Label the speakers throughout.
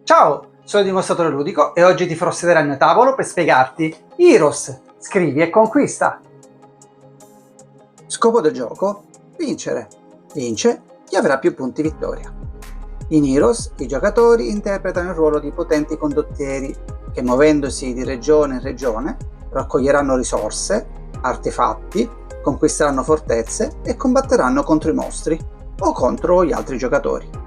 Speaker 1: Ciao, sono il dimostratore ludico e oggi ti farò sedere al mio tavolo per spiegarti Heroes, scrivi e conquista. Scopo del gioco? Vincere. Vince chi avrà più punti vittoria. In Heroes i giocatori interpretano il ruolo di potenti condottieri che, muovendosi di regione in regione, raccoglieranno risorse, artefatti, conquisteranno fortezze e combatteranno contro i mostri o contro gli altri giocatori.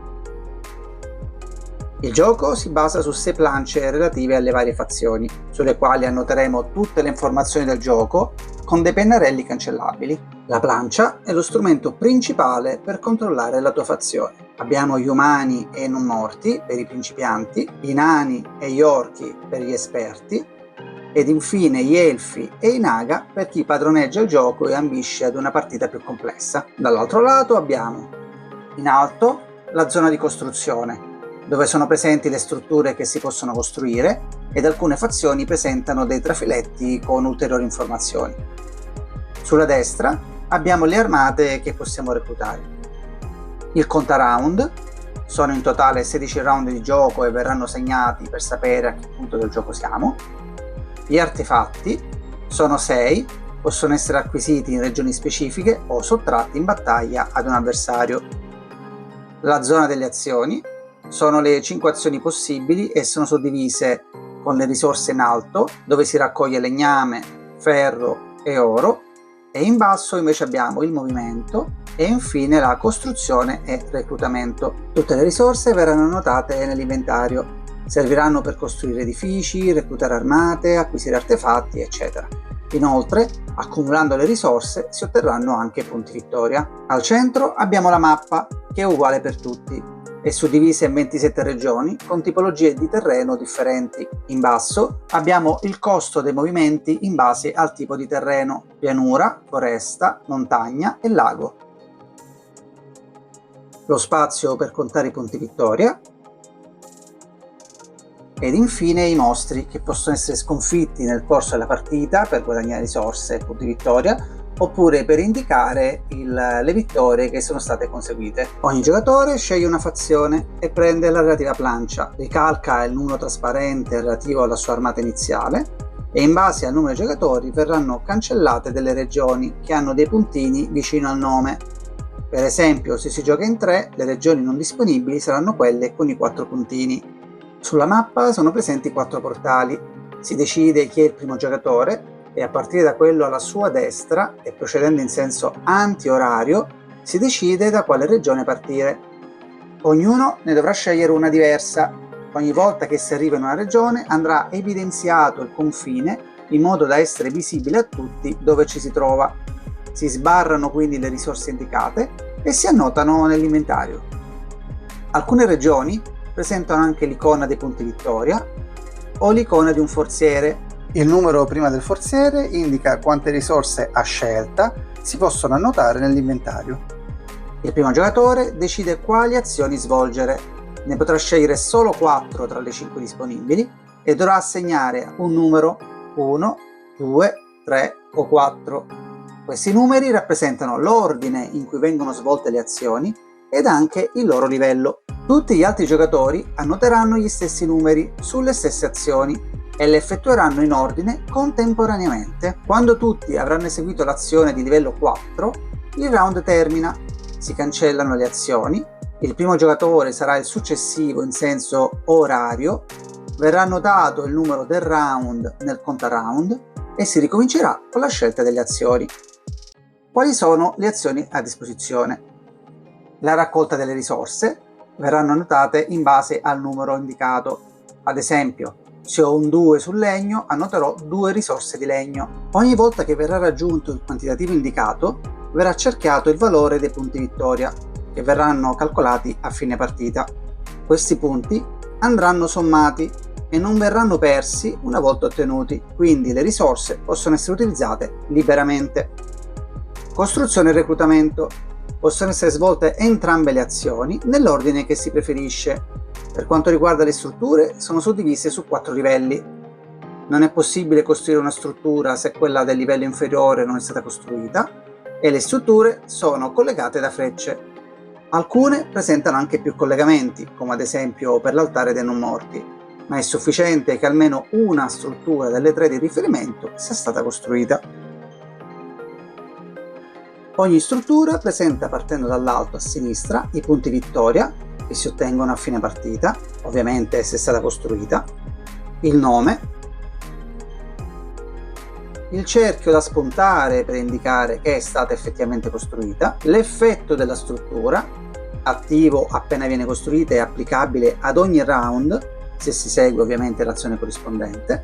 Speaker 1: Il gioco si basa su 6 planche relative alle varie fazioni, sulle quali annoteremo tutte le informazioni del gioco con dei pennarelli cancellabili. La plancia è lo strumento principale per controllare la tua fazione. Abbiamo gli umani e i non morti per i principianti, i nani e gli orchi per gli esperti, ed infine gli elfi e i naga per chi padroneggia il gioco e ambisce ad una partita più complessa. Dall'altro lato abbiamo in alto la zona di costruzione, dove sono presenti le strutture che si possono costruire ed alcune fazioni presentano dei trafiletti con ulteriori informazioni. Sulla destra abbiamo le armate che possiamo reclutare. Il contaround, sono in totale 16 round di gioco e verranno segnati per sapere a che punto del gioco siamo. Gli artefatti, sono 6, possono essere acquisiti in regioni specifiche o sottratti in battaglia ad un avversario. La zona delle azioni, sono le 5 azioni possibili e sono suddivise con le risorse in alto, dove si raccoglie legname, ferro e oro, e in basso invece abbiamo il movimento e infine la costruzione e reclutamento. Tutte le risorse verranno annotate nell'inventario, serviranno per costruire edifici, reclutare armate, acquisire artefatti, eccetera. Inoltre, accumulando le risorse si otterranno anche punti vittoria. Al centro abbiamo la mappa, che è uguale per tutti. È suddivisa in 27 regioni con tipologie di terreno differenti. In basso abbiamo il costo dei movimenti in base al tipo di terreno: pianura, foresta, montagna e lago. Lo spazio per contare i punti vittoria. Ed infine i mostri, che possono essere sconfitti nel corso della partita per guadagnare risorse e punti vittoria, oppure per indicare le vittorie che sono state conseguite. Ogni giocatore sceglie una fazione e prende la relativa plancia, ricalca il numero trasparente relativo alla sua armata iniziale e in base al numero di giocatori verranno cancellate delle regioni che hanno dei puntini vicino al nome. Per esempio, se si gioca in 3, le regioni non disponibili saranno quelle con i 4 puntini. Sulla mappa sono presenti 4 portali. Si decide chi è il primo giocatore e a partire da quello alla sua destra e procedendo in senso anti-orario si decide da quale regione partire. Ognuno ne dovrà scegliere una diversa. Ogni volta che si arriva in una regione andrà evidenziato il confine in modo da essere visibile a tutti dove ci si trova. Si sbarrano quindi le risorse indicate e si annotano nell'inventario. Alcune regioni presentano anche l'icona dei punti vittoria o l'icona di un forziere. Il numero prima del forziere indica quante risorse a scelta si possono annotare nell'inventario. Il primo giocatore decide quali azioni svolgere. Ne potrà scegliere solo 4 tra le 5 disponibili e dovrà assegnare un numero 1, 2, 3 o 4. Questi numeri rappresentano l'ordine in cui vengono svolte le azioni ed anche il loro livello. Tutti gli altri giocatori annoteranno gli stessi numeri sulle stesse azioni e le effettueranno in ordine contemporaneamente. Quando tutti avranno eseguito l'azione di livello 4, il round termina, si cancellano le azioni, il primo giocatore sarà il successivo in senso orario, verrà annotato il numero del round nel contaround e si ricomincerà con la scelta delle azioni. Quali sono le azioni a disposizione? La raccolta delle risorse verranno annotate in base al numero indicato. Ad esempio, se ho un 2 sul legno, annoterò 2 risorse di legno. Ogni volta che verrà raggiunto il quantitativo indicato, verrà cerchiato il valore dei punti vittoria, che verranno calcolati a fine partita. Questi punti andranno sommati e non verranno persi una volta ottenuti, quindi le risorse possono essere utilizzate liberamente. Costruzione e reclutamento. Possono essere svolte entrambe le azioni nell'ordine che si preferisce. Per quanto riguarda le strutture, sono suddivise su 4 livelli. Non è possibile costruire una struttura se quella del livello inferiore non è stata costruita e le strutture sono collegate da frecce. Alcune presentano anche più collegamenti, come ad esempio per l'altare dei non morti, ma è sufficiente che almeno una struttura delle 3 di riferimento sia stata costruita. Ogni struttura presenta, partendo dall'alto a sinistra, i punti vittoria che si ottengono a fine partita, ovviamente se è stata costruita, il nome, il cerchio da spuntare per indicare che è stata effettivamente costruita, l'effetto della struttura, attivo appena viene costruita e applicabile ad ogni round, se si segue ovviamente l'azione corrispondente,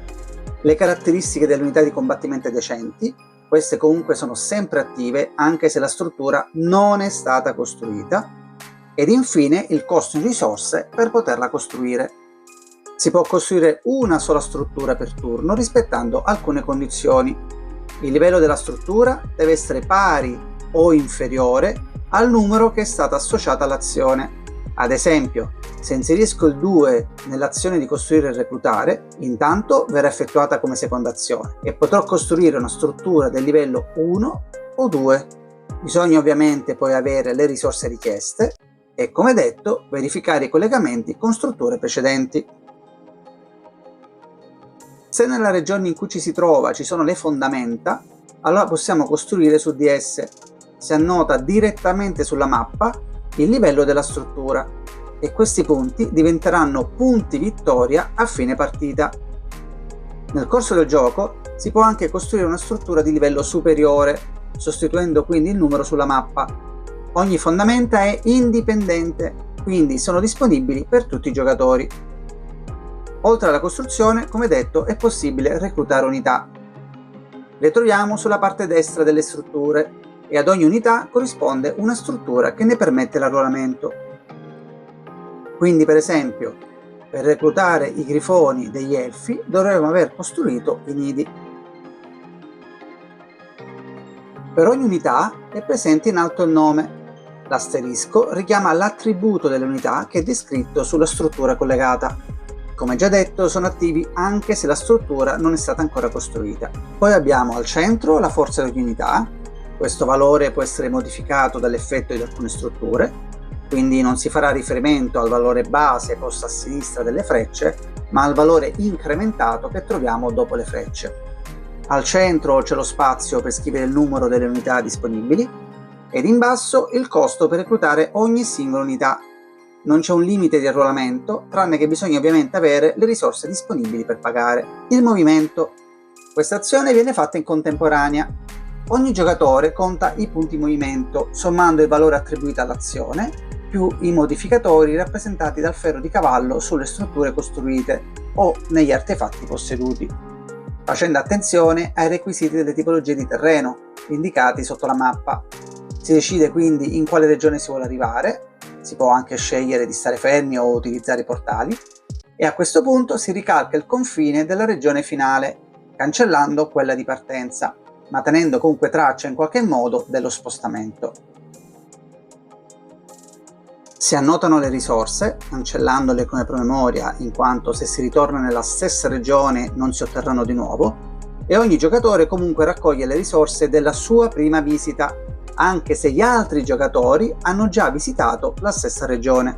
Speaker 1: le caratteristiche delle unità di combattimento adiacenti, queste comunque sono sempre attive anche se la struttura non è stata costruita, ed infine il costo in risorse per poterla costruire. Si può costruire una sola struttura per turno rispettando alcune condizioni. Il livello della struttura deve essere pari o inferiore al numero che è stato associato all'azione. Ad esempio, se inserisco il 2 nell'azione di costruire e reclutare, intanto verrà effettuata come seconda azione e potrò costruire una struttura del livello 1 o 2. Bisogna ovviamente poi avere le risorse richieste e, come detto, verificare i collegamenti con strutture precedenti. Se nella regione in cui ci si trova ci sono le fondamenta, allora possiamo costruire su di esse. Si annota direttamente sulla mappa il livello della struttura e questi punti diventeranno punti vittoria a fine partita. Nel corso del gioco si può anche costruire una struttura di livello superiore, sostituendo quindi il numero sulla mappa. Ogni fondamenta è indipendente, quindi sono disponibili per tutti i giocatori. Oltre alla costruzione, come detto, è possibile reclutare unità. Le troviamo sulla parte destra delle strutture e ad ogni unità corrisponde una struttura che ne permette l'arruolamento. Quindi, per esempio, per reclutare i grifoni degli elfi dovremmo aver costruito i nidi. Per ogni unità è presente in alto il nome. L'asterisco richiama l'attributo dell'unità che è descritto sulla struttura collegata. Come già detto, sono attivi anche se la struttura non è stata ancora costruita. Poi abbiamo al centro la forza di unità. Questo valore può essere modificato dall'effetto di alcune strutture, quindi non si farà riferimento al valore base posto a sinistra delle frecce, ma al valore incrementato che troviamo dopo le frecce. Al centro c'è lo spazio per scrivere il numero delle unità disponibili ed in basso il costo per reclutare ogni singola unità. Non c'è un limite di arruolamento, tranne che bisogna ovviamente avere le risorse disponibili per pagare. Il movimento. Questa azione viene fatta in contemporanea. Ogni giocatore conta i punti movimento, sommando il valore attribuito all'azione, più i modificatori rappresentati dal ferro di cavallo sulle strutture costruite o negli artefatti posseduti, facendo attenzione ai requisiti delle tipologie di terreno, indicati sotto la mappa. Si decide quindi in quale regione si vuole arrivare. Si può anche scegliere di stare fermi o utilizzare i portali e a questo punto si ricalca il confine della regione finale, cancellando quella di partenza, ma tenendo comunque traccia in qualche modo dello spostamento. Si annotano le risorse, cancellandole come promemoria, in quanto se si ritorna nella stessa regione non si otterranno di nuovo, e ogni giocatore comunque raccoglie le risorse della sua prima visita, anche se gli altri giocatori hanno già visitato la stessa regione.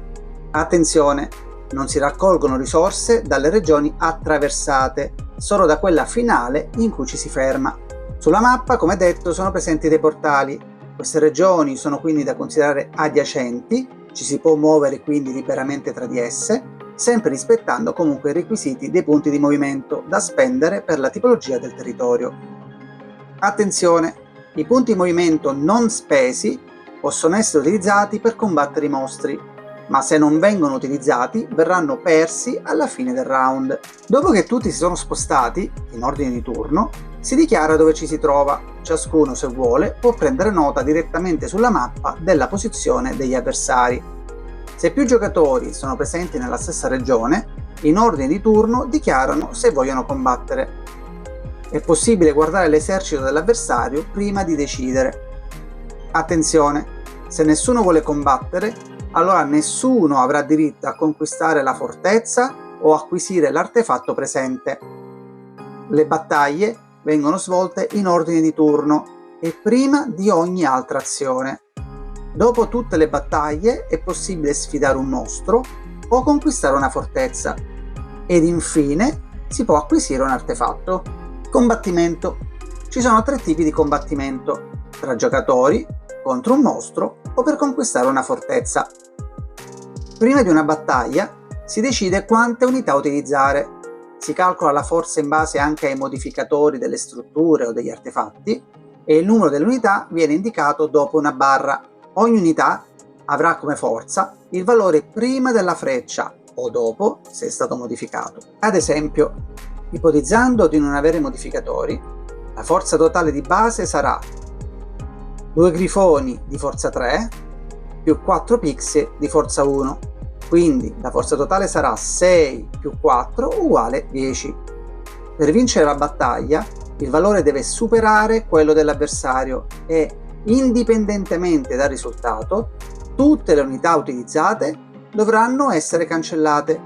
Speaker 1: Attenzione, non si raccolgono risorse dalle regioni attraversate, solo da quella finale in cui ci si ferma. Sulla mappa, come detto, sono presenti dei portali. Queste regioni sono quindi da considerare adiacenti, ci si può muovere quindi liberamente tra di esse, sempre rispettando comunque i requisiti dei punti di movimento da spendere per la tipologia del territorio. Attenzione! I punti movimento non spesi possono essere utilizzati per combattere i mostri, ma se non vengono utilizzati verranno persi alla fine del round. Dopo che tutti si sono spostati, in ordine di turno, si dichiara dove ci si trova. Ciascuno, se vuole, può prendere nota direttamente sulla mappa della posizione degli avversari. Se più giocatori sono presenti nella stessa regione, in ordine di turno dichiarano se vogliono combattere. È possibile guardare l'esercito dell'avversario prima di decidere. Attenzione, se nessuno vuole combattere, allora nessuno avrà diritto a conquistare la fortezza o acquisire l'artefatto presente. Le battaglie vengono svolte in ordine di turno e prima di ogni altra azione. Dopo tutte le battaglie è possibile sfidare un mostro o conquistare una fortezza ed infine si può acquisire un artefatto. Combattimento. Ci sono 3 tipi di combattimento: tra giocatori, contro un mostro o per conquistare una fortezza. Prima di una battaglia si decide quante unità utilizzare. Si calcola la forza in base anche ai modificatori delle strutture o degli artefatti e il numero delle unità viene indicato dopo una barra. Ogni unità avrà come forza il valore prima della freccia o dopo se è stato modificato. Ad esempio, ipotizzando di non avere modificatori, la forza totale di base sarà 2 grifoni di forza 3 più 4 pixie di forza 1, quindi la forza totale sarà 6 più 4 uguale 10. Per vincere la battaglia il valore deve superare quello dell'avversario e, indipendentemente dal risultato, tutte le unità utilizzate dovranno essere cancellate.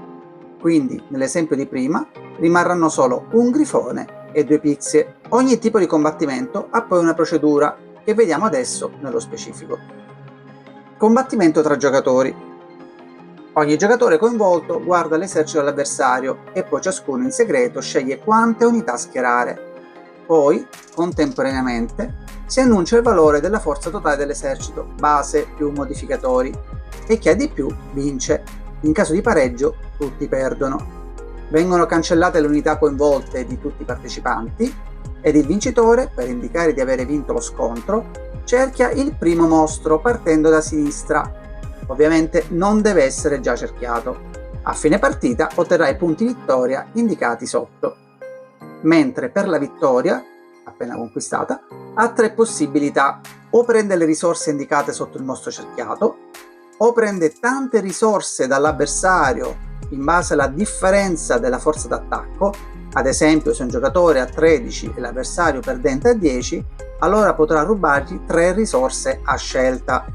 Speaker 1: Quindi, nell'esempio di prima, rimarranno solo un grifone e 2 pixie. Ogni tipo di combattimento ha poi una procedura che vediamo adesso nello specifico. Combattimento tra giocatori. Ogni giocatore coinvolto guarda l'esercito dell'avversario e poi ciascuno in segreto sceglie quante unità schierare. Poi, contemporaneamente, si annuncia il valore della forza totale dell'esercito, base più modificatori, e chi ha di più vince. In caso di pareggio, tutti perdono. Vengono cancellate le unità coinvolte di tutti i partecipanti ed il vincitore, per indicare di avere vinto lo scontro, cerchia il primo mostro partendo da sinistra. Ovviamente non deve essere già cerchiato. A fine partita otterrà i punti vittoria indicati sotto. Mentre per la vittoria, appena conquistata, ha 3 possibilità: o prende le risorse indicate sotto il mostro cerchiato, o prende tante risorse dall'avversario in base alla differenza della forza d'attacco. Ad esempio, se un giocatore ha 13 e l'avversario perdente ha 10, allora potrà rubargli 3 risorse a scelta.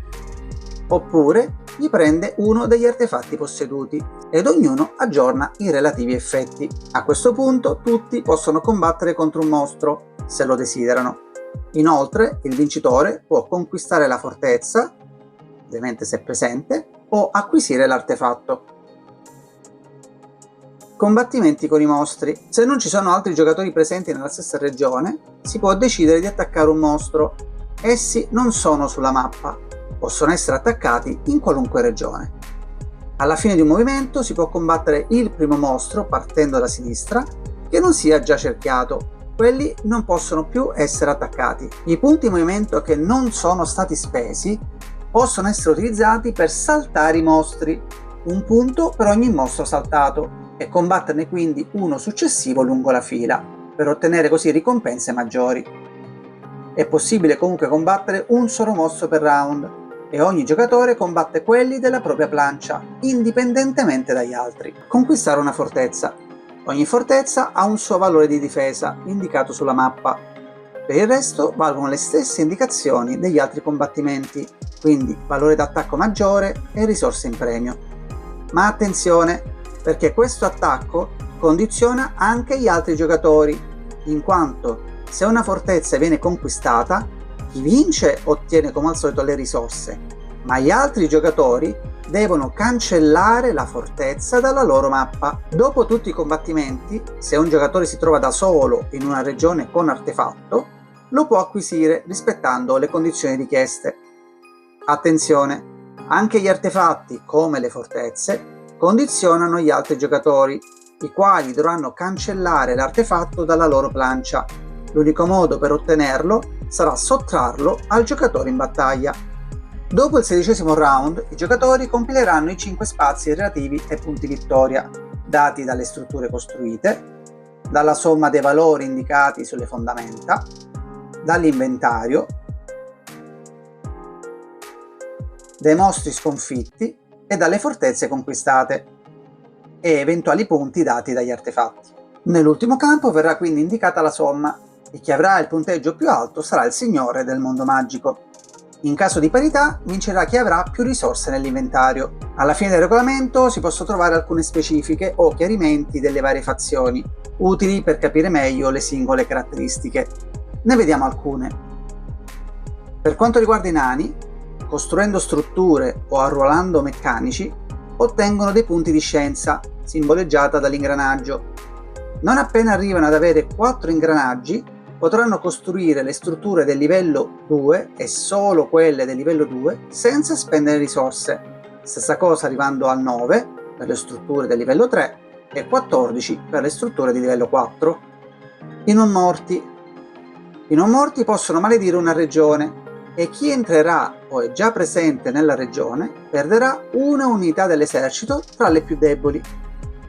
Speaker 1: Oppure gli prende uno degli artefatti posseduti ed ognuno aggiorna i relativi effetti. A questo punto tutti possono combattere contro un mostro, se lo desiderano. Inoltre il vincitore può conquistare la fortezza, ovviamente se presente, o acquisire l'artefatto. Combattimenti con i mostri. Se non ci sono altri giocatori presenti nella stessa regione, si può decidere di attaccare un mostro. Essi non sono sulla mappa, possono essere attaccati in qualunque regione. Alla fine di un movimento si può combattere il primo mostro partendo da sinistra che non sia già cerchiato. Quelli non possono più essere attaccati. I punti movimento che non sono stati spesi possono essere utilizzati per saltare i mostri, un punto per ogni mostro saltato, e combatterne quindi uno successivo lungo la fila, per ottenere così ricompense maggiori. È possibile comunque combattere un solo mostro per round, e ogni giocatore combatte quelli della propria plancia, indipendentemente dagli altri. Conquistare una fortezza. Ogni fortezza ha un suo valore di difesa, indicato sulla mappa. Per il resto valgono le stesse indicazioni degli altri combattimenti, quindi valore d'attacco maggiore e risorse in premio. Ma attenzione, perché questo attacco condiziona anche gli altri giocatori, in quanto se una fortezza viene conquistata, chi vince ottiene come al solito le risorse, ma gli altri giocatori devono cancellare la fortezza dalla loro mappa. Dopo tutti i combattimenti, se un giocatore si trova da solo in una regione con artefatto, lo può acquisire rispettando le condizioni richieste. Attenzione, anche gli artefatti, come le fortezze, condizionano gli altri giocatori, i quali dovranno cancellare l'artefatto dalla loro plancia. L'unico modo per ottenerlo sarà sottrarlo al giocatore in battaglia. Dopo il 16° round, i giocatori compileranno i 5 spazi relativi ai punti vittoria, dati dalle strutture costruite, dalla somma dei valori indicati sulle fondamenta, dall'inventario, dai mostri sconfitti e dalle fortezze conquistate, e eventuali punti dati dagli artefatti. Nell'ultimo campo verrà quindi indicata la somma, e chi avrà il punteggio più alto sarà il signore del mondo magico. In caso di parità vincerà chi avrà più risorse nell'inventario. Alla fine del regolamento si possono trovare alcune specifiche o chiarimenti delle varie fazioni, utili per capire meglio le singole caratteristiche. Ne vediamo alcune. Per quanto riguarda i nani, costruendo strutture o arruolando meccanici, ottengono dei punti di scienza, simboleggiata dall'ingranaggio. Non appena arrivano ad avere 4 ingranaggi, potranno costruire le strutture del livello 2 e solo quelle del livello 2 senza spendere risorse. Stessa cosa arrivando al 9 per le strutture del livello 3 e 14 per le strutture di livello 4. I non morti. I non morti possono maledire una regione e chi entrerà o è già presente nella regione perderà una unità dell'esercito tra le più deboli.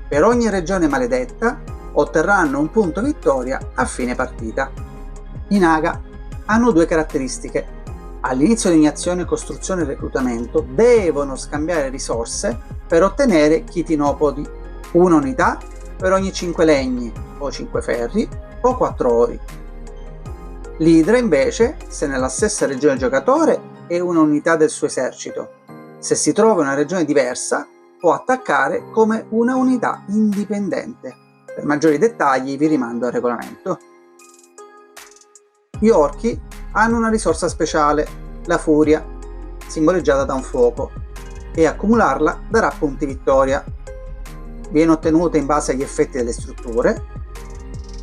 Speaker 1: Per ogni regione maledetta otterranno un punto vittoria a fine partita. I Naga hanno 2 caratteristiche. All'inizio di ogni azione costruzione e reclutamento devono scambiare risorse per ottenere chitinopodi, una unità per ogni 5 legni o 5 ferri o 4 ori. L'Idra invece, se nella stessa regione giocatore, è una unità del suo esercito. Se si trova in una regione diversa, può attaccare come una unità indipendente. Per maggiori dettagli vi rimando al regolamento. Gli orchi hanno una risorsa speciale, la furia, simboleggiata da un fuoco, e accumularla darà punti vittoria. Viene ottenuta in base agli effetti delle strutture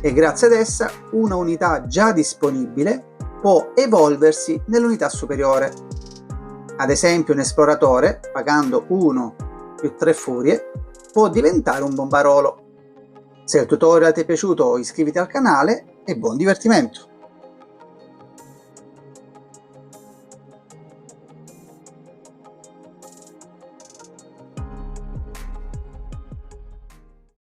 Speaker 1: e grazie ad essa una unità già disponibile può evolversi nell'unità superiore. Ad esempio un esploratore, pagando 1 più 3 furie, può diventare un bombarolo. Se il tutorial ti è piaciuto iscriviti al canale e buon divertimento!